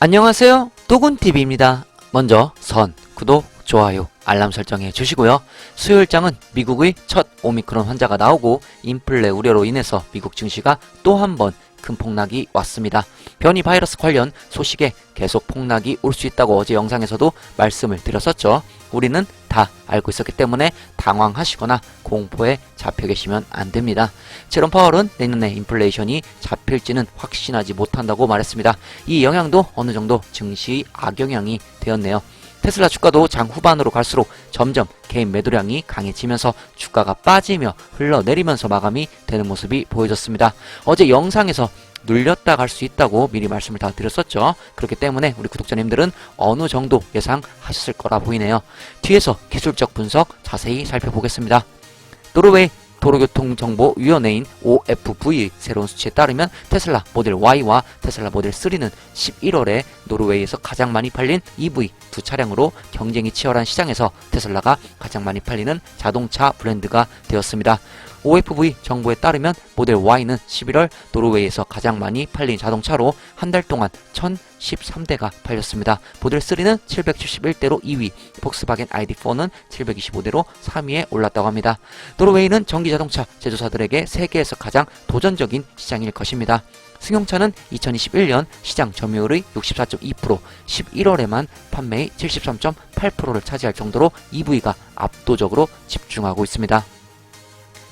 안녕하세요, 도군TV입니다. 먼저 구독, 좋아요, 알람 설정해 주시고요. 수요일장은 미국의 첫 오미크론 환자가 나오고 인플레 우려로 인해서 미국 증시가 또 한 번 큰 폭락이 왔습니다. 변이 바이러스 관련 소식에 계속 폭락이 올 수 있다고 어제 영상에서도 말씀을 드렸었죠. 우리는 다 알고 있었기 때문에 당황하시거나 공포에 잡혀 계시면 안 됩니다. 제롬 파월은 내년에 인플레이션이 잡힐지는 확신하지 못한다고 말했습니다. 이 영향도 어느 정도 증시 악영향이 되었네요. 테슬라 주가도 장 후반으로 갈수록 점점 개인 매도량이 강해지면서 주가가 빠지며 흘러내리면서 마감이 되는 모습이 보여졌습니다. 어제 영상에서 눌렸다 갈 수 있다고 미리 말씀을 다 드렸었죠. 그렇기 때문에 우리 구독자님들은 어느 정도 예상하셨을 거라 보이네요. 뒤에서 기술적 분석 자세히 살펴보겠습니다. 노르웨이 도로교통정보위원회인 OFV 새로운 수치에 따르면 테슬라 모델 Y와 테슬라 모델 3는 11월에 노르웨이에서 가장 많이 팔린 EV 두 차량으로 경쟁이 치열한 시장에서 테슬라가 가장 많이 팔리는 자동차 브랜드가 되었습니다. OFV 정보에 따르면 모델 Y는 11월 노르웨이에서 가장 많이 팔린 자동차로 한 달 동안 1013대가 팔렸습니다. 모델 3는 771대로 2위, 폭스바겐 ID4는 725대로 3위에 올랐다고 합니다. 노르웨이는 전기자동차 제조사들에게 세계에서 가장 도전적인 시장일 것입니다. 승용차는 2021년 시장 점유율의 64.2%, 11월에만 판매의 73.8%를 차지할 정도로 EV가 압도적으로 집중하고 있습니다.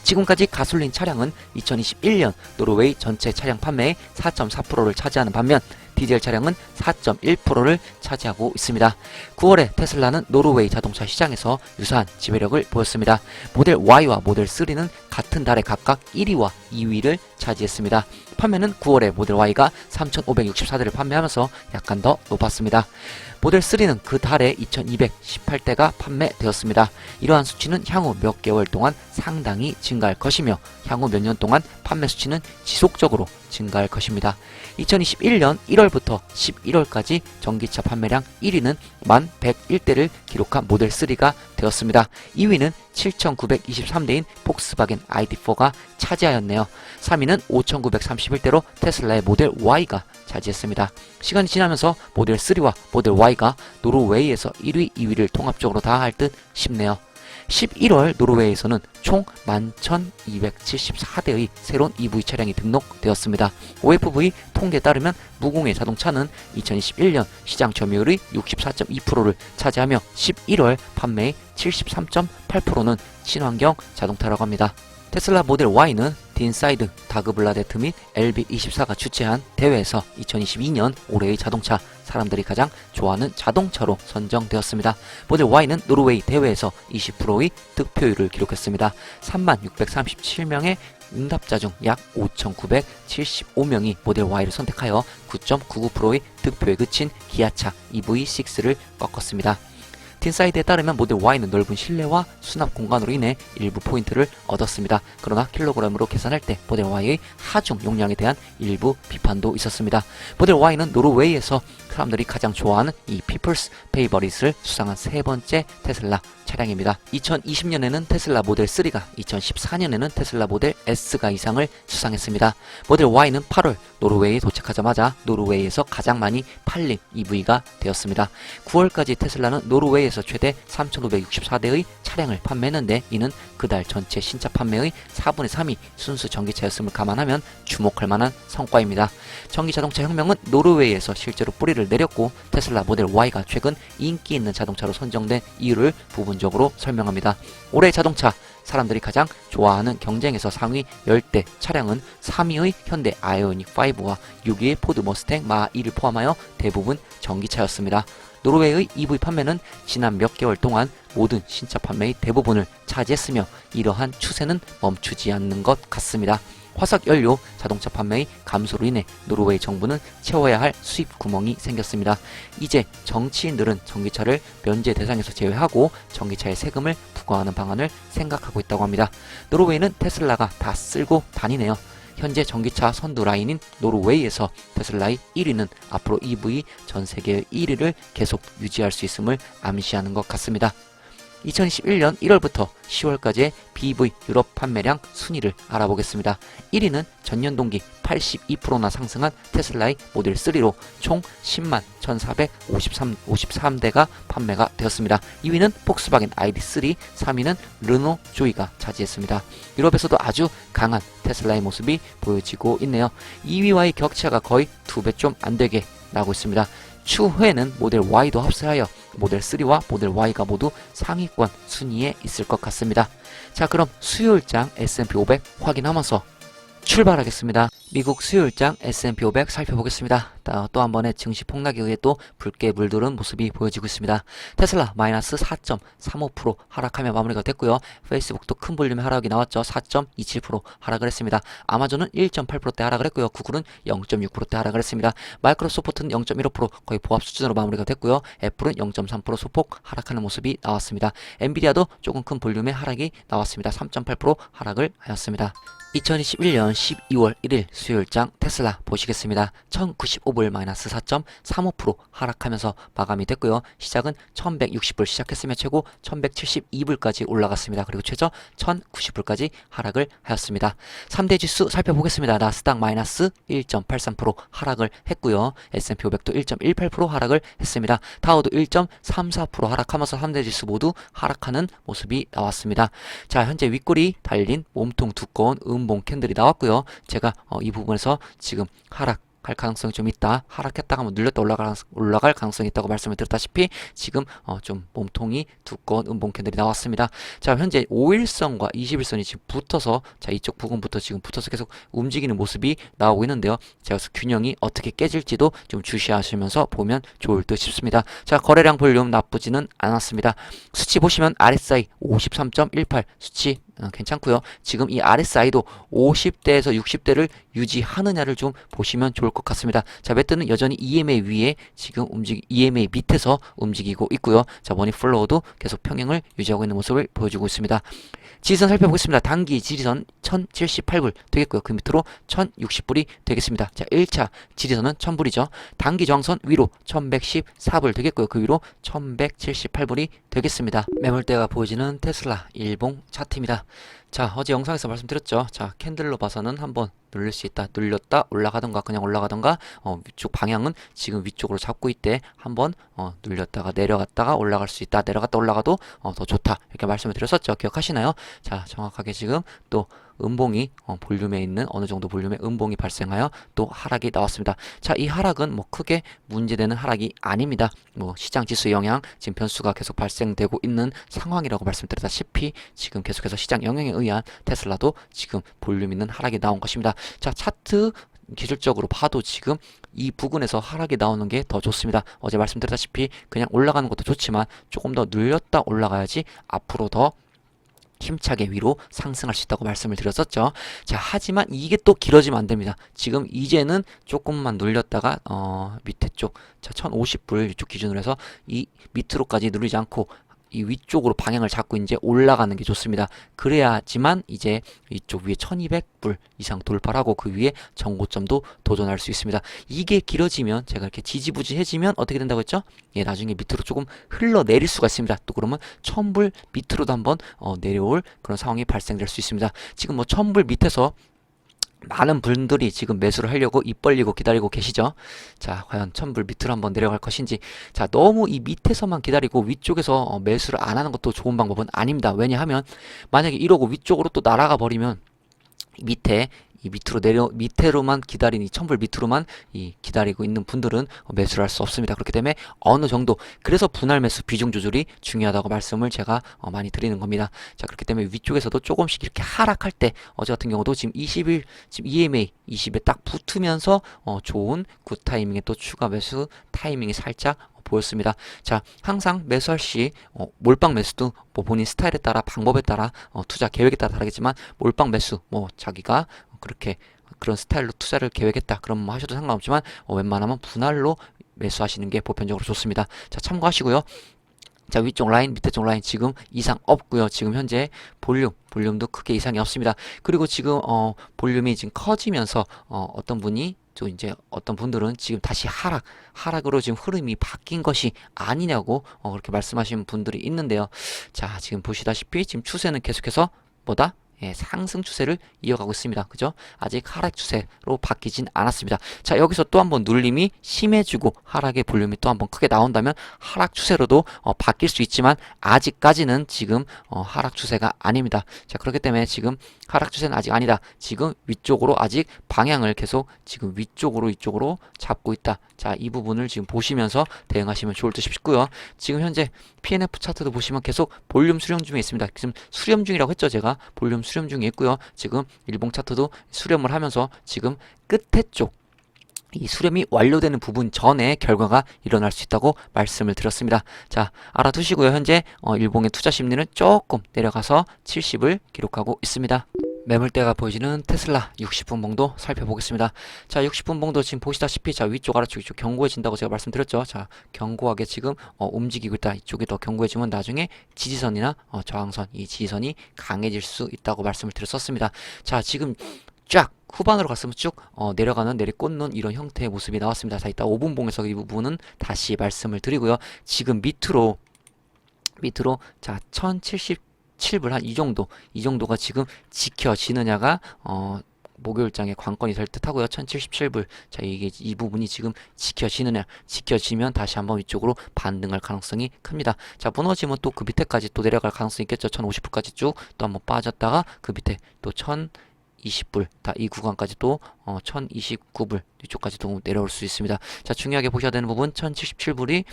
지금까지 가솔린 차량은 2021년 노르웨이 전체 차량 판매의 4.4%를 차지하는 반면 디젤 차량은 4.1%를 차지하고 있습니다. 9월에 테슬라는 노르웨이 자동차 시장에서 유사한 지배력을 보였습니다. 모델 Y와 모델 3는 같은 달에 각각 1위와 2위를 차지했습니다. 판매는 9월에 모델 Y가 3,564대를 판매하면서 약간 더 높았습니다. 모델 3는 그 달에 2,218대가 판매되었습니다. 이러한 수치는 향후 몇 개월 동안 상당히 증가할 것이며 향후 몇 년 동안 판매 수치는 지속적으로 증가할 것입니다. 2021년 1월부터 11월까지 전기차 판매량 1위는 1101대를 기록한 모델 3가 되었습니다. 2위는 7,923대인 폭스바겐 ID4가 차지하였네요. 3위는 5,931대로 테슬라의 모델 Y가 차지했습니다. 시간이 지나면서 모델 3와 모델 Y가 노르웨이에서 1위, 2위를 통합적으로 다 할 듯 싶네요. 11월 노르웨이에서는 총 11,274대의 새로운 EV 차량이 등록되었습니다. OFV 통계에 따르면 무공해 자동차는 2021년 시장 점유율의 64.2%를 차지하며 11월 판매의 73.8%는 친환경 자동차라고 합니다. 테슬라 모델 Y는 딘사이드, 다그블라데트 및 LB24가 주최한 대회에서 2022년 올해의 자동차, 사람들이 가장 좋아하는 자동차로 선정되었습니다. 모델 Y는 노르웨이 대회에서 20%의 득표율을 기록했습니다. 3637명의 응답자 중 약 5975명이 모델 Y를 선택하여 9.99%의 득표에 그친 기아차 EV6를 꺾었습니다. 딘사이드에 따르면 모델 Y는 넓은 실내와 수납 공간으로 인해 일부 포인트를 얻었습니다. 그러나 킬로그램으로 계산할 때 모델 Y의 하중 용량에 대한 일부 비판도 있었습니다. 모델 Y는 노르웨이에서 사람들이 가장 좋아하는 이 피플스 페이버릿을 수상한 세 번째 테슬라 차량입니다. 2020년에는 테슬라 모델 3가, 2014년에는 테슬라 모델 S가 이상을 수상했습니다. 모델 Y는 8월 노르웨이에 도착하자마자 노르웨이에서 가장 많이 팔린 EV가 되었습니다. 9월까지 테슬라는 노르웨이에서 최대 3,564대의 차량을 판매했는데 이는 그달 전체 신차 판매의 4분의 3이 순수 전기차였음을 감안하면 주목할 만한 성과입니다. 전기자동차 혁명은 노르웨이에서 실제로 뿌리를 내렸고 테슬라 모델 Y가 최근 인기 있는 자동차로 선정된 이유를 부분적으로 설명합니다. 올해 자동차, 사람들이 가장 좋아하는 경쟁에서 상위 10대 차량은 3위의 현대 아이오닉 5와 6위의 포드 머스탱 마2를 포함하여 대부분 전기차였습니다. 노르웨이의 EV 판매는 지난 몇 개월 동안 모든 신차 판매의 대부분을 차지했으며 이러한 추세는 멈추지 않는 것 같습니다. 화석연료 자동차 판매의 감소로 인해 노르웨이 정부는 채워야 할 수입 구멍이 생겼습니다. 이제 정치인들은 전기차를 면제 대상에서 제외하고 전기차에 세금을 부과하는 방안을 생각하고 있다고 합니다. 노르웨이는 테슬라가 다 쓸고 다니네요. 현재 전기차 선두 라인인 노르웨이에서 테슬라의 1위는 앞으로 EV 전 세계의 1위를 계속 유지할 수 있음을 암시하는 것 같습니다. 2021년 1월부터 10월까지의 BEV 유럽 판매량 순위를 알아보겠습니다. 1위는 전년 동기 82%나 상승한 테슬라의 모델 3로 총 10만 1453대가 판매가 되었습니다. 2위는 폭스바겐 ID3, 3위는 르노 조이가 차지했습니다. 유럽에서도 아주 강한 테슬라의 모습이 보여지고 있네요. 2위와의 격차가 거의 2배 좀 안되게 나고 있습니다. 추후에는 모델 Y도 합세하여 모델 3와 모델 Y가 모두 상위권 순위에 있을 것 같습니다. 자, 그럼 수요일장 S&P 500 확인하면서 출발하겠습니다. 미국 수요일장 S&P 500 살펴보겠습니다. 또 한 번의 증시 폭락에 의해 또 붉게 물들은 모습이 보여지고 있습니다. 테슬라 마이너스 4.35% 하락하며 마무리가 됐고요. 페이스북도 큰 볼륨의 하락이 나왔죠. 4.27% 하락을 했습니다. 아마존은 1.8%대 하락을 했고요. 구글은 0.6%대 하락을 했습니다. 마이크로소프트는 0.15% 거의 보합 수준으로 마무리가 됐고요. 애플은 0.3% 소폭 하락하는 모습이 나왔습니다. 엔비디아도 조금 큰 볼륨의 하락이 나왔습니다. 3.8% 하락을 하였습니다. 2021년 12월 1일 수요일장 테슬라 보시겠습니다. 1095불 마이너스 4.35% 하락하면서 마감이 됐고요. 시작은 1160불 시작했으며 최고 1172불까지 올라갔습니다. 그리고 최저 1090불까지 하락을 하였습니다. 3대 지수 살펴보겠습니다. 나스닥 마이너스 1.83% 하락을 했고요. S&P 500도 1.18% 하락을 했습니다. 다우도 1.34% 하락하면서 3대 지수 모두 하락하는 모습이 나왔습니다. 자, 현재 윗골이 달린 몸통 두꺼운 음봉 캔들이 나왔고요. 제가 이 부분에서 지금 하락할 가능성이 좀 있다. 하락했다가 한번 눌렸다 올라갈 가능성이 있다고 말씀을 드렸다시피 지금 좀 몸통이 두꺼운 음봉 캔들이 나왔습니다. 자, 현재 5일선과 21선이 지금 붙어서 자, 이쪽 부분부터 지금 붙어서 계속 움직이는 모습이 나오고 있는데요. 제가 그래서 균형이 어떻게 깨질지도 좀 주시하시면서 보면 좋을 듯 싶습니다. 자, 거래량 볼륨 나쁘지는 않았습니다. 수치 보시면 RSI 53.18 수치 괜찮고요. 지금 이 RSI도 50대에서 60대를 유지하느냐를 좀 보시면 좋을 것 같습니다. 자, 매트는 여전히 EMA 위에 지금 EMA 밑에서 움직이고 있고요. 자, 머니플로우도 계속 평행을 유지하고 있는 모습을 보여주고 있습니다. 지지선 살펴보겠습니다. 단기 지지선 1078불 되겠고요. 그 밑으로 1060불이 되겠습니다. 자, 1차 지지선은 1000불이죠. 단기 저항선 위로 1114불 되겠고요. 그 위로 1178불이 되겠습니다. 매물대가 보여지는 테슬라 일봉 차트입니다. 자, 어제 영상에서 말씀드렸죠. 자, 캔들로 봐서는 한번 눌릴 수 있다. 눌렸다 올라가던가 그냥 올라가던가 위쪽 방향은 지금 위쪽으로 잡고 있대. 한번 눌렸다가 내려갔다가 올라갈 수 있다. 내려갔다 올라가도 더 좋다. 이렇게 말씀을 드렸었죠. 기억하시나요? 자, 정확하게 지금 또 음봉이 볼륨에 있는 어느 정도 볼륨의 음봉이 발생하여 또 하락이 나왔습니다. 자, 이 하락은 뭐 크게 문제되는 하락이 아닙니다. 뭐 시장 지수 영향 지금 변수가 계속 발생되고 있는 상황이라고 말씀드렸다시피 지금 계속해서 시장 영향에 의한 테슬라도 지금 볼륨 있는 하락이 나온 것입니다. 자, 차트 기술적으로 봐도 지금 이 부근에서 하락이 나오는 게 더 좋습니다. 어제 말씀드렸다시피 그냥 올라가는 것도 좋지만 조금 더 눌렸다 올라가야지 앞으로 더 힘차게 위로 상승할 수 있다고 말씀을 드렸었죠. 자, 하지만 이게 또 길어지면 안 됩니다. 지금 이제는 조금만 눌렸다가 밑에 쪽, 자, 1050불 이쪽 기준으로 해서 이 밑으로까지 누르지 않고 이 위쪽으로 방향을 잡고 이제 올라가는 게 좋습니다. 그래야지만 이제 이쪽 위에 1200불 이상 돌파를 하고 그 위에 전고점도 도전할 수 있습니다. 이게 길어지면 제가 이렇게 지지부진해지면 어떻게 된다고 했죠? 예, 나중에 밑으로 조금 흘러내릴 수가 있습니다. 또 그러면 1000불 밑으로도 한번 내려올 그런 상황이 발생될 수 있습니다. 지금 뭐 1000불 밑에서 많은 분들이 지금 매수를 하려고 입 벌리고 기다리고 계시죠. 자, 과연 1000불 밑으로 한번 내려갈 것인지. 자, 너무 이 밑에서만 기다리고 위쪽에서 매수를 안 하는 것도 좋은 방법은 아닙니다. 왜냐하면 만약에 이러고 위쪽으로 또 날아가 버리면 밑에 이 밑으로만 기다리는 이 1000불 밑으로만 기다리고 있는 분들은 매수를 할 수 없습니다. 그렇기 때문에 어느 정도, 그래서 분할 매수 비중 조절이 중요하다고 말씀을 제가 많이 드리는 겁니다. 자, 그렇기 때문에 위쪽에서도 조금씩 이렇게 하락할 때, 어제 같은 경우도 지금 20일, 지금 EMA 20에 딱 붙으면서 좋은 굿 타이밍에 또 추가 매수 타이밍이 살짝 보였습니다. 자, 항상 매수할 시 몰빵 매수도 뭐 본인 스타일에 따라 방법에 따라 투자 계획에 따라 다르겠지만 몰빵 매수 뭐 자기가 그렇게 그런 스타일로 투자를 계획했다 그럼 뭐 하셔도 상관없지만 웬만하면 분할로 매수하시는 게 보편적으로 좋습니다. 자, 참고하시고요. 자, 위쪽 라인, 밑에 쪽 라인 지금 이상 없고요. 지금 현재 볼륨도 크게 이상이 없습니다. 그리고 지금 볼륨이 지금 커지면서 어떤 분이 또 이제 어떤 분들은 지금 다시 하락으로 지금 흐름이 바뀐 것이 아니냐고 그렇게 말씀하시는 분들이 있는데요. 자, 지금 보시다시피 지금 추세는 계속해서 뭐다? 예, 상승 추세를 이어가고 있습니다. 그죠? 아직 하락 추세로 바뀌진 않았습니다. 자, 여기서 또 한번 눌림이 심해지고 하락의 볼륨이 또 한번 크게 나온다면 하락 추세로도 바뀔 수 있지만 아직까지는 지금 하락 추세가 아닙니다. 자, 그렇기 때문에 지금 하락 추세는 아직 아니다. 지금 위쪽으로 아직 방향을 계속 지금 위쪽으로 잡고 있다. 자, 이 부분을 지금 보시면서 대응하시면 좋을 듯 싶고요. 지금 현재 PNF 차트도 보시면 계속 볼륨 수렴 중에 있습니다. 지금 수렴 중이라고 했죠, 제가. 볼륨 수렴 중에 있고요. 지금 일봉 차트도 수렴을 하면서 지금 끝에 쪽 이 수렴이 완료되는 부분 전에 결과가 일어날 수 있다고 말씀을 드렸습니다. 자, 알아두시고요. 현재 일봉의 투자 심리는 조금 내려가서 70을 기록하고 있습니다. 매물대가 보여지는 테슬라 60분 봉도 살펴보겠습니다. 자, 60분 봉도 지금 보시다시피 자, 위쪽 아래쪽 이쪽 견고해진다고 제가 말씀드렸죠. 자, 견고하게 지금 움직이고 있다. 이쪽이 더 견고해지면 나중에 지지선이나 저항선, 이 지지선이 강해질 수 있다고 말씀을 드렸었습니다. 자, 지금 쫙 후반으로 갔으면 쭉 내려가는 내리꽂는 이런 형태의 모습이 나왔습니다. 자, 이따 5분 봉에서 이 부분은 다시 말씀을 드리고요. 지금 밑으로 자, 1077불 한 이 정도가 지금 지켜지느냐가 목요일장의 관건이 될 듯 하고요. 1077불. 자, 이게 이 부분이 지금 지켜지면 다시 한번 위쪽으로 반등할 가능성이 큽니다. 자, 무너지면 또 그 밑에까지 또 내려갈 가능성이 있겠죠. 1050불까지 쭉 또 한번 빠졌다가 그 밑에 또 1020불, 다 이 구간까지 또 1029불 이쪽까지 또 내려올 수 있습니다. 자, 중요하게 보셔야 되는 부분 1077불이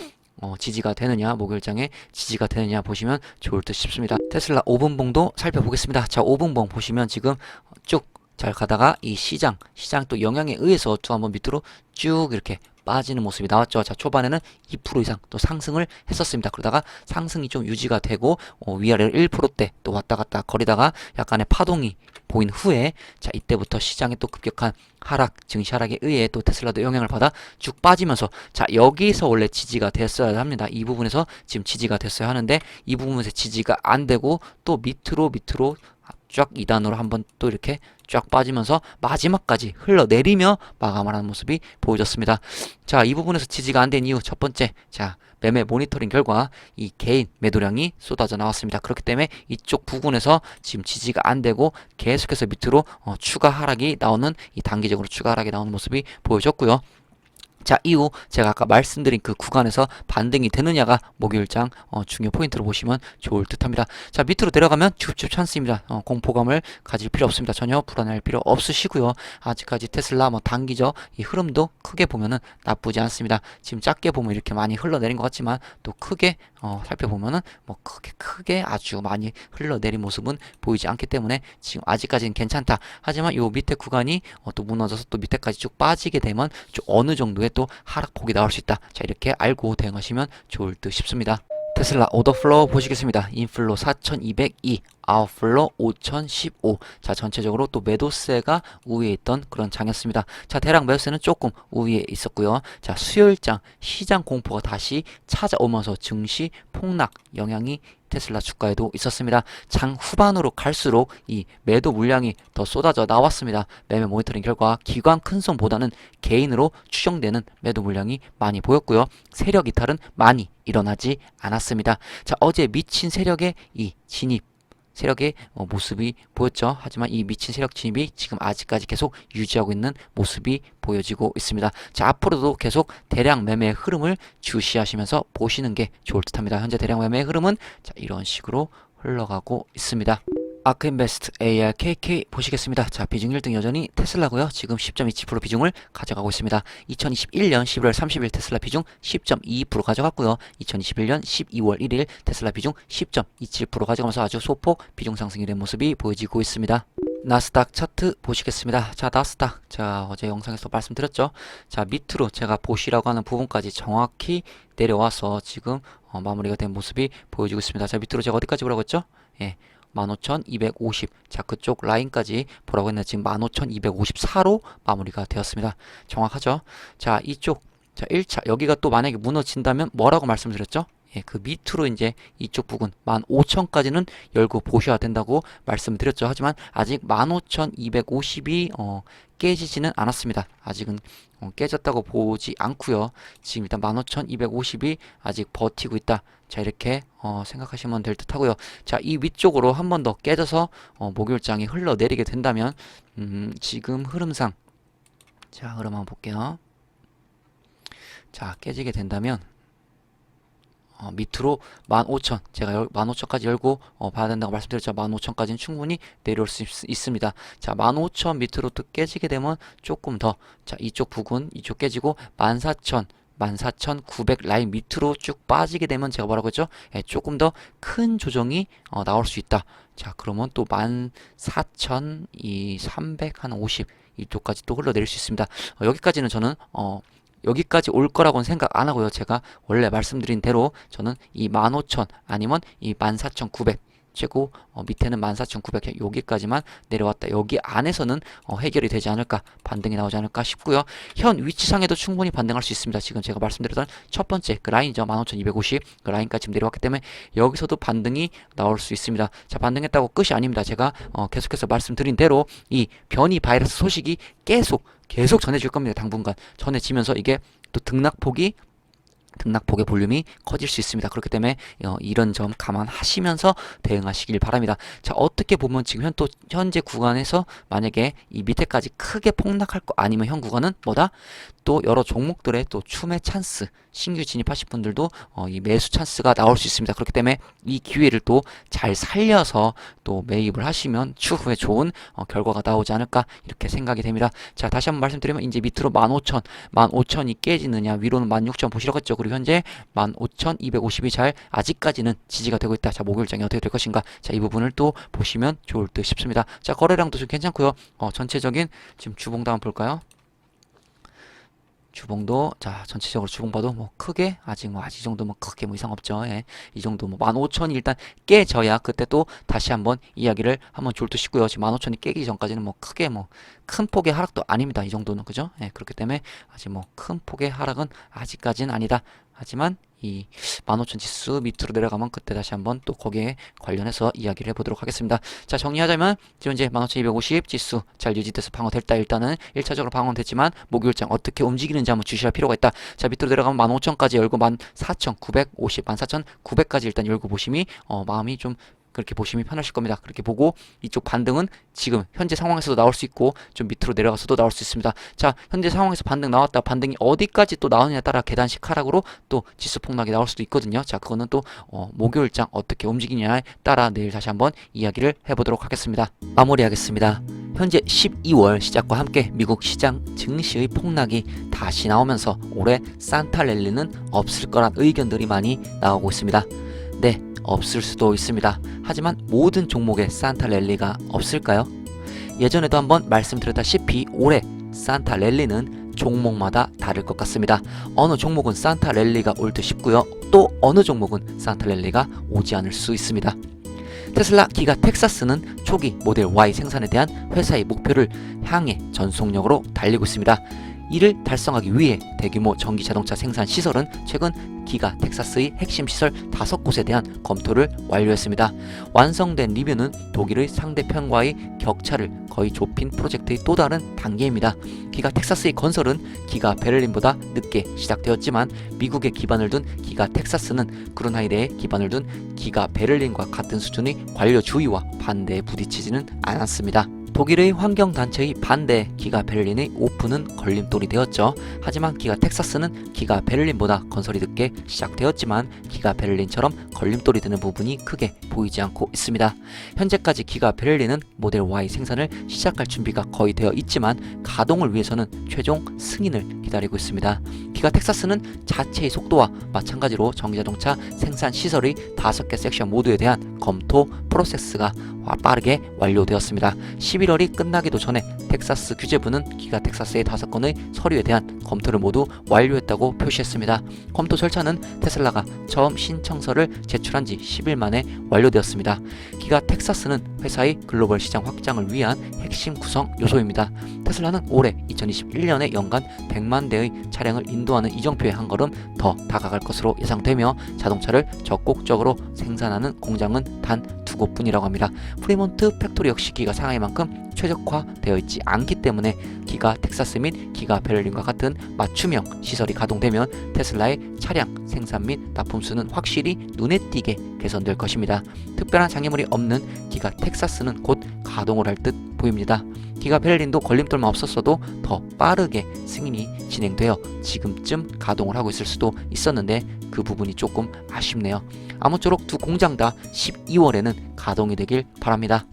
지지가 되느냐, 목요일장에 지지가 되느냐 보시면 좋을 듯 싶습니다. 테슬라 5분 봉도 살펴보겠습니다. 자, 5분 봉 보시면 지금 쭉 잘 가다가 이 시장 또 영향에 의해서 또 한번 밑으로 쭉 이렇게 빠지는 모습이 나왔죠. 자, 초반에는 2% 이상 또 상승을 했었습니다. 그러다가 상승이 좀 유지가 되고 위아래로 1%대 또 왔다 갔다 거리다가 약간의 파동이 보인 후에 자, 이때부터 시장의 또 급격한 증시 하락에 의해 또 테슬라도 영향을 받아 쭉 빠지면서 자, 여기서 원래 지지가 됐어야 합니다. 이 부분에서 지금 지지가 됐어야 하는데 이 부분에서 지지가 안 되고 또 밑으로 쫙 2단으로 한번 또 이렇게 쫙 빠지면서 마지막까지 흘러내리며 마감을 하는 모습이 보여졌습니다. 자, 이 부분에서 지지가 안 된 이유 첫 번째, 자, 매매 모니터링 결과 이 개인 매도량이 쏟아져 나왔습니다. 그렇기 때문에 이쪽 부분에서 지금 지지가 안 되고 계속해서 밑으로 추가 하락이 나오는 이 단기적으로 추가 하락이 나오는 모습이 보여졌고요. 자, 이후 제가 아까 말씀드린 그 구간에서 반등이 되느냐가 목요일장 중요 포인트로 보시면 좋을 듯합니다. 자, 밑으로 내려가면 줍줍 찬스입니다. 공포감을 가질 필요 없습니다. 전혀 불안할 필요 없으시고요. 아직까지 테슬라 단기적 이 흐름도 크게 보면은 나쁘지 않습니다. 지금 작게 보면 이렇게 많이 흘러내린 것 같지만 또 크게 살펴보면은 크게 아주 많이 흘러내린 모습은 보이지 않기 때문에 지금 아직까지는 괜찮다. 하지만 요 밑에 구간이 또 무너져서 또 밑에까지 쭉 빠지게 되면 좀 어느 정도의 또 하락폭이 나올 수 있다. 자, 이렇게 알고 대응하시면 좋을 듯 싶습니다. 테슬라 오더플로우 보시겠습니다. 인플로 4202, 아웃플로 5015. 자, 전체적으로 또 매도세가 우위에 있던 그런 장이었습니다. 자, 대략 매도세는 조금 우위에 있었고요. 자, 수요일장 시장 공포가 다시 찾아오면서 증시 폭락 영향이 테슬라 주가에도 있었습니다. 장 후반으로 갈수록 이 매도 물량이 더 쏟아져 나왔습니다. 매매 모니터링 결과 기관 큰손보다는 개인으로 추정되는 매도 물량이 많이 보였고요. 세력 이탈은 많이 일어나지 않았습니다. 자, 어제 미친 세력의 이 세력의 모습이 보였죠. 하지만 이 미친 세력 진입이 지금 아직까지 계속 유지하고 있는 모습이 보여지고 있습니다. 자, 앞으로도 계속 대량 매매의 흐름을 주시하시면서 보시는 게 좋을 듯합니다. 현재 대량 매매의 흐름은 자, 이런 식으로 흘러가고 있습니다. 아크인베스트 ARKK 보시겠습니다. 자, 비중 1등 여전히 테슬라고요. 지금 10.27% 비중을 가져가고 있습니다. 2021년 11월 30일 테슬라 비중 10.22% 가져갔고요. 2021년 12월 1일 테슬라 비중 10.27% 가져가면서 아주 소폭 비중 상승이 된 모습이 보여지고 있습니다. 나스닥 차트 보시겠습니다. 자, 나스닥. 자, 어제 영상에서 말씀드렸죠. 자, 밑으로 제가 보시라고 하는 부분까지 정확히 내려와서 지금 마무리가 된 모습이 보여지고 있습니다. 자, 밑으로 제가 어디까지 보라고 했죠? 예. 15,250. 자, 그쪽 라인까지 보라고 했는데 지금 15,254로 마무리가 되었습니다. 정확하죠? 자, 이쪽. 자, 1차. 여기가 또 만약에 무너진다면 뭐라고 말씀드렸죠? 예, 그 밑으로 이제 이쪽 부분 15,000까지는 열고 보셔야 된다고 말씀드렸죠. 하지만 아직 15,250이 깨지지는 않았습니다. 아직은 깨졌다고 보지 않고요. 지금 일단 15,250이 아직 버티고 있다. 자, 이렇게 생각하시면 될 듯 하고요. 자, 이 위쪽으로 한 번 더 깨져서 목요일장이 흘러내리게 된다면 지금 흐름상, 자, 흐름 한번 볼게요. 자, 깨지게 된다면 밑으로 15,000, 제가 15,000까지 열고 봐야 된다고 말씀드렸죠. 15,000까지는 충분히 내려올 수 있습니다. 자, 15,000 밑으로 또 깨지게 되면 조금 더, 자, 이쪽 부근, 이쪽 깨지고 14,000, 14,900 라인 밑으로 쭉 빠지게 되면 제가 뭐라고 했죠? 예, 조금 더 큰 조정이 나올 수 있다. 자, 그러면 또 14,300, 한 50 이쪽까지 또 흘러내릴 수 있습니다. 여기까지는 저는 여기까지 올 거라고는 생각 안 하고요. 제가 원래 말씀드린 대로 저는 이 15,000 아니면 이 14,900 최고 밑에는 14,900 여기까지만 내려왔다. 여기 안에서는 해결이 되지 않을까, 반등이 나오지 않을까 싶고요. 현 위치상에도 충분히 반등할 수 있습니다. 지금 제가 말씀드렸던 첫 번째 그 라인이죠. 15,250 그 라인까지 지금 내려왔기 때문에 여기서도 반등이 나올 수 있습니다. 자, 반등했다고 끝이 아닙니다. 제가 계속해서 말씀드린 대로 이 변이 바이러스 소식이 계속 전해질 겁니다. 당분간 전해지면서 이게 또 등락폭의 볼륨이 커질 수 있습니다. 그렇기 때문에 이런 점 감안하시면서 대응하시길 바랍니다. 자, 어떻게 보면 지금 현재 구간에서 만약에 이 밑에까지 크게 폭락할 거 아니면 현 구간은 뭐다? 또 여러 종목들의 또 추매 찬스, 신규 진입하실 분들도 이 매수 찬스가 나올 수 있습니다. 그렇기 때문에 이 기회를 또 잘 살려서 또 매입을 하시면 추후에 좋은 결과가 나오지 않을까 이렇게 생각이 됩니다. 자, 다시 한번 말씀드리면 이제 밑으로 15,000, 15,000이 깨지느냐, 위로는 16,000 보시라고 했죠. 그리고 현재 15,250이 잘 아직까지는 지지가 되고 있다. 자, 목요일장이 어떻게 될 것인가? 자, 이 부분을 또 보시면 좋을 듯 싶습니다. 자, 거래량도 좀 괜찮고요. 전체적인 지금 주봉도 한번 볼까요? 주봉도, 자, 전체적으로 주봉 봐도 뭐 크게 아직 이 정도 뭐 크게 뭐 이상 없죠. 예. 이 정도 뭐 15,000이 일단 깨져야 그때 또 다시 한번 이야기를 한번 줄 듯 싶고요. 지금 15,000이 깨기 전까지는 뭐 크게 뭐 큰 폭의 하락도 아닙니다. 이 정도는, 그죠? 예. 그렇기 때문에 아직 뭐 큰 폭의 하락은 아직까지는 아니다. 하지만 이 15,000 지수 밑으로 내려가면 그때 다시 한번 또 거기에 관련해서 이야기를 해보도록 하겠습니다. 자, 정리하자면 지금 이제 15,250 지수 잘 유지돼서 방어됐다. 일단은 1차적으로 방어됐지만 목요일장 어떻게 움직이는지 한번 주시할 필요가 있다. 자, 밑으로 내려가면 15,000까지 열고 14,950, 14,900까지 일단 열고 보심이 마음이 좀 그렇게 보시면 편하실 겁니다. 그렇게 보고 이쪽 반등은 지금 현재 상황에서도 나올 수 있고 좀 밑으로 내려가서도 나올 수 있습니다. 자, 현재 상황에서 반등 나왔다. 반등이 어디까지 또 나오느냐에 따라 계단식 하락으로 또 지수 폭락이 나올 수도 있거든요. 자, 그거는 또 목요일장 어떻게 움직이냐에 따라 내일 다시 한번 이야기를 해보도록 하겠습니다. 마무리하겠습니다. 현재 12월 시작과 함께 미국 시장 증시의 폭락이 다시 나오면서 올해 산타 랠리는 없을 거란 의견들이 많이 나오고 있습니다. 네, 없을 수도 있습니다. 하지만 모든 종목에 산타 랠리가 없을까요? 예전에도 한번 말씀드렸다시피 올해 산타 랠리는 종목마다 다를 것 같습니다. 어느 종목은 산타 랠리가 올 듯 싶고요. 또 어느 종목은 산타 랠리가 오지 않을 수 있습니다. 테슬라 기가 텍사스는 초기 모델 Y 생산에 대한 회사의 목표를 향해 전속력으로 달리고 있습니다. 이를 달성하기 위해 대규모 전기 자동차 생산 시설은 최근 기가 텍사스의 핵심 시설 5곳에 대한 검토를 완료했습니다. 완성된 리뷰는 독일의 상대편과의 격차를 거의 좁힌 프로젝트의 또 다른 단계입니다. 기가 텍사스의 건설은 기가 베를린보다 늦게 시작되었지만 미국에 기반을 둔 기가 텍사스는 그룬하이드에 기반을 둔 기가 베를린과 같은 수준의 관료 주의와 반대에 부딪히지는 않았습니다. 독일의 환경단체의 반대 기가 베를린의 오픈은 걸림돌이 되었죠. 하지만 기가 텍사스는 기가 베를린보다 건설이 늦게 시작되었지만 기가 베를린처럼 걸림돌이 되는 부분이 크게 보이지 않고 있습니다. 현재까지 기가 베를린은 모델 Y 생산을 시작할 준비가 거의 되어 있지만 가동을 위해서는 최종 승인을 기다리고 있습니다. 기가 텍사스는 자체의 속도와 마찬가지로 전기자동차 생산 시설의 5개 섹션 모두에 대한 검토 프로세스가 빠르게 완료되었습니다. 11월이 끝나기도 전에 텍사스 규제부는 기가 텍사스의 5건의 서류에 대한 검토를 모두 완료했다고 표시했습니다. 검토 절차는 테슬라가 처음 신청서를 제출한 지 10일 만에 완료되었습니다. 기가 텍사스는 회사의 글로벌 시장 확장을 위한 핵심 구성 요소입니다. 테슬라는 올해 2021년에 연간 100만 대의 차량을 인도하는 이정표에 한 걸음 더 다가갈 것으로 예상되며 자동차를 적극적으로 생산하는 공장은 단 2곳뿐이라고 합니다. 프리몬트 팩토리 역시 기가 상하이만큼 최적화되어 있지 않기 때문에 기가 텍사스 및 기가 베를린과 같은 맞춤형 시설이 가동되면 테슬라의 차량 생산 및 납품 수는 확실히 눈에 띄게 개선될 것입니다. 특별한 장애물이 없는 기가 텍사스는 곧 가동을 할 듯 보입니다. 기가 베를린도 걸림돌만 없었어도 더 빠르게 승인이 진행되어 지금쯤 가동을 하고 있을 수도 있었는데 그 부분이 조금 아쉽네요. 아무쪼록 두 공장 다 12월에는 가동이 되길 바랍니다.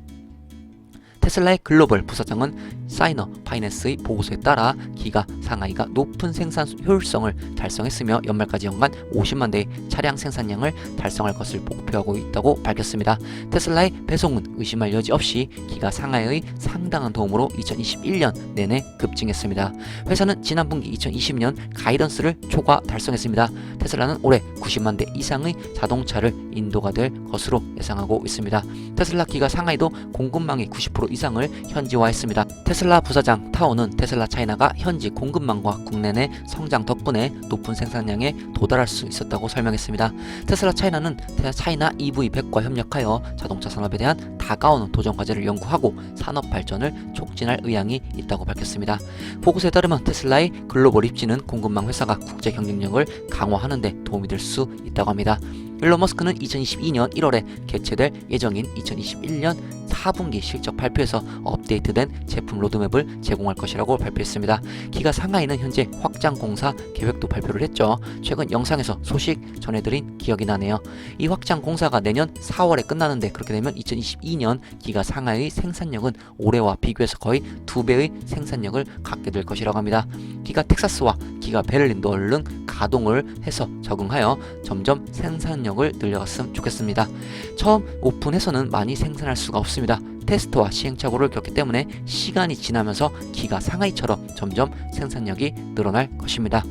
테슬라의 글로벌 부사장은 사이너 파이낸스의 보고서에 따라 기가 상하이가 높은 생산 효율성을 달성했으며 연말까지 연간 50만 대의 차량 생산량을 달성할 것을 목표하고 있다고 밝혔습니다. 테슬라의 배송은 의심할 여지 없이 기가 상하이의 상당한 도움으로 2021년 내내 급증했습니다. 회사는 지난 분기 2020년 가이던스를 초과 달성했습니다. 테슬라는 올해 90만 대 이상의 자동차를 인도가 될 것으로 예상하고 있습니다. 테슬라 기가 상하이도 공급망의 90% 이상을 현지화했습니다. 테슬라 부사장 타오는 테슬라 차이나가 현지 공급망과 국내 내 성장 덕분에 높은 생산량에 도달할 수 있었다고 설명했습니다. 테슬라 차이나는 차이나 EV100과 협력하여 자동차 산업에 대한 다가오는 도전 과제를 연구하고 산업 발전을 촉진할 의향이 있다고 밝혔습니다. 보고서에 따르면 테슬라의 글로벌 입지는 공급망 회사가 국제 경쟁력을 강화하는 데 도움이 될 수 있다고 합니다. 일론 머스크는 2022년 1월에 개최될 예정인 2021년 4분기 실적 발표에서 업데이트된 제품 로드맵을 제공할 것이라고 발표했습니다. 기가 상하이는 현재 확장 공사 계획도 발표를 했죠. 최근 영상에서 소식 전해드린 기억이 나네요. 이 확장 공사가 내년 4월에 끝나는데 그렇게 되면 2022년 기가 상하이의 생산력은 올해와 비교해서 거의 2배의 생산력을 갖게 될 것이라고 합니다. 기가 텍사스와 기가 베를린도 얼른 가동을 해서 적응하여 점점 생산력을 늘려갔으면 좋겠습니다. 처음 오픈해서는 많이 생산할 수가 없습니다. 테스트와 시행착오를 겪기 때문에 시간이 지나면서 기가 상하이처럼 점점 생산력이 늘어날 것입니다.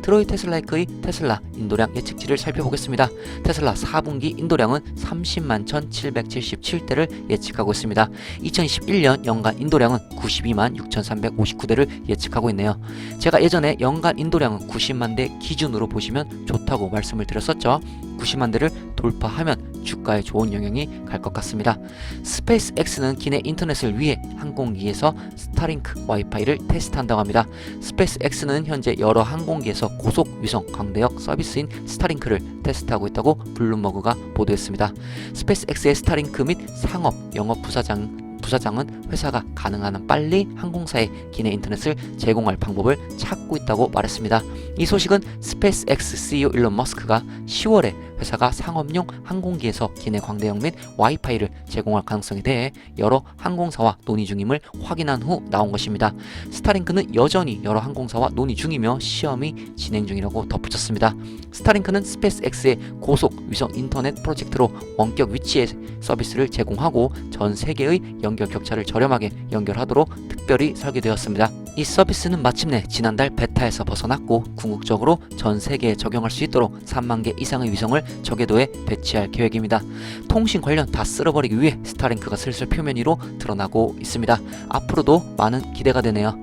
트로이 테슬라이크의 테슬라 인도량 예측치를 살펴보겠습니다. 테슬라 4분기 인도량은 30만 1777대를 예측하고 있습니다. 2021년 연간 인도량은 92만 6359대를 예측하고 있네요. 제가 예전에 연간 인도량은 90만 대 기준으로 보시면 좋다고 말씀을 드렸었죠. 90만 대를 돌파하면 주가에 좋은 영향이 갈 것 같습니다. 스페이스X는 기내 인터넷을 위해 항공기에서 스타링크 와이파이를 테스트한다고 합니다. 스페이스X는 현재 여러 항공기에서 고속 위성 광대역 서비스인 스타링크를 테스트하고 있다고 블룸버그가 보도했습니다. 스페이스X의 스타링크 및 상업 영업 부사장은 회사가 가능한 한 빨리 항공사에 기내 인터넷을 제공할 방법을 찾고 있다고 말했습니다. 이 소식은 스페이스X CEO 일론 머스크가 10월에 회사가 상업용 항공기에서 기내 광대역 및 와이파이를 제공할 가능성에 대해 여러 항공사와 논의 중임을 확인한 후 나온 것입니다. 스타링크는 여전히 여러 항공사와 논의 중이며 시험이 진행 중이라고 덧붙였습니다. 스타링크는 스페이스X의 고속 위성 인터넷 프로젝트로 원격 위치의 서비스를 제공하고 전 세계의 연결 격차를 저렴하게 연결하도록 특별히 설계되었습니다. 이 서비스는 마침내 지난달 베타에서 벗어났고 궁극적으로 전 세계에 적용할 수 있도록 3만 개 이상의 위성을 저궤도에 배치할 계획입니다. 통신 관련 다 쓸어버리기 위해 스타링크가 슬슬 표면 위로 드러나고 있습니다. 앞으로도 많은 기대가 되네요.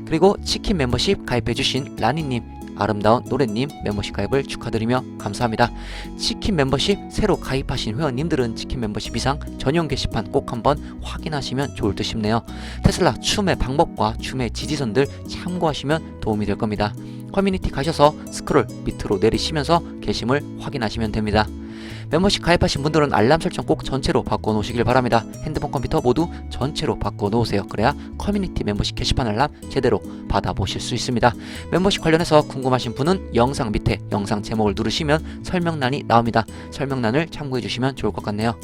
그리고 치킨 멤버십 가입해주신 라니님, 아름다운 노래님 멤버십 가입을 축하드리며 감사합니다. 치킨 멤버십 새로 가입하신 회원님들은 치킨 멤버십 이상 전용 게시판 꼭 한번 확인하시면 좋을 듯 싶네요. 테슬라 추매 방법과 추매 지지선들 참고하시면 도움이 될 겁니다. 커뮤니티 가셔서 스크롤 밑으로 내리시면서 게시물 확인하시면 됩니다. 멤버십 가입하신 분들은 알람 설정 꼭 전체로 바꿔놓으시길 바랍니다. 핸드폰 컴퓨터 모두 전체로 바꿔놓으세요. 그래야 커뮤니티 멤버십 게시판 알람 제대로 받아보실 수 있습니다. 멤버십 관련해서 궁금하신 분은 영상 밑에 영상 제목을 누르시면 설명란이 나옵니다. 설명란을 참고해주시면 좋을 것 같네요.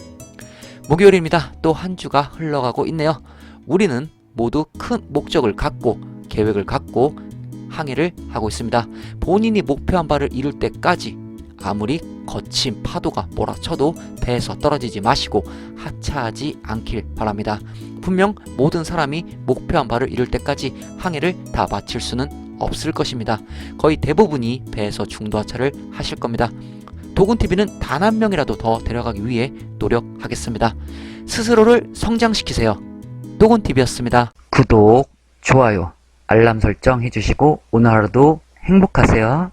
목요일입니다. 또 한 주가 흘러가고 있네요. 우리는 모두 큰 목적을 갖고 계획을 갖고 항해를 하고 있습니다. 본인이 목표한 바를 이룰 때까지 아무리 거친 파도가 몰아쳐도 배에서 떨어지지 마시고 하차하지 않길 바랍니다. 분명 모든 사람이 목표한 바를 이룰 때까지 항해를 다 마칠 수는 없을 것입니다. 거의 대부분이 배에서 중도 하차를 하실 겁니다. 도군TV는 단 한 명이라도 더 데려가기 위해 노력하겠습니다. 스스로를 성장시키세요. 도군TV였습니다. 구독, 좋아요, 알람 설정 해주시고 오늘 하루도 행복하세요.